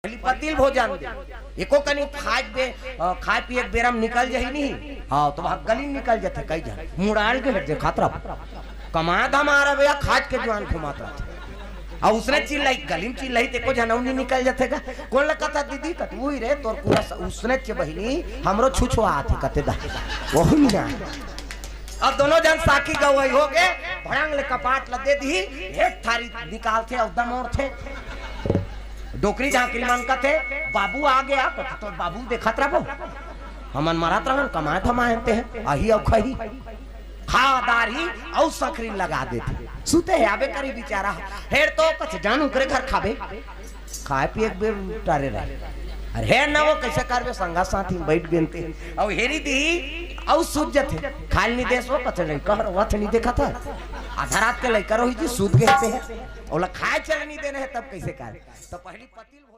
पतिल भोजन एको कनी खाए पिए बेरम निकल जाही नहीं। हाँ तो वहाँ गली निकल जाते कई जन मुड़ाल के हट खातरा कमा हमारा भैया खाज के जवान घुमाता और उसने चिल्लाई गली में चिल्लाई तेको जनौनी निकल जाते का कौन लगा था दीदी कत वही रे तोर पूरा उसने चे बहिनी हमरो छुछुआ आते कते दा वही ना। अब दोनों जन साकी गवाई हो गए भड़ंग ले कपाट ल दे दी एक थारी निकालते और दम और थे डोकरी झांकरी मन का थे बाबू आ गया तो बाबू देखत रहो हमन मारत रहन कमाए थमाते हैं आही और खही खादारी और सखरी लगा देते सुते है आबे करी बेचारा हेर तो कछ जानू करे घर खाबे खाए पिए एक बेर टारे रहे अरे हेर ना वो कैसे करबे संगा साथी बैठ बेनते और हेरी दी और सूत जथे खाल नहीं देसो कछ नहीं कहर वथ नहीं देखा था आधा रात के लइका रही जी सूत गए थे ओला खाए चल नहीं देने है तब कैसे कर तो पहली पतिल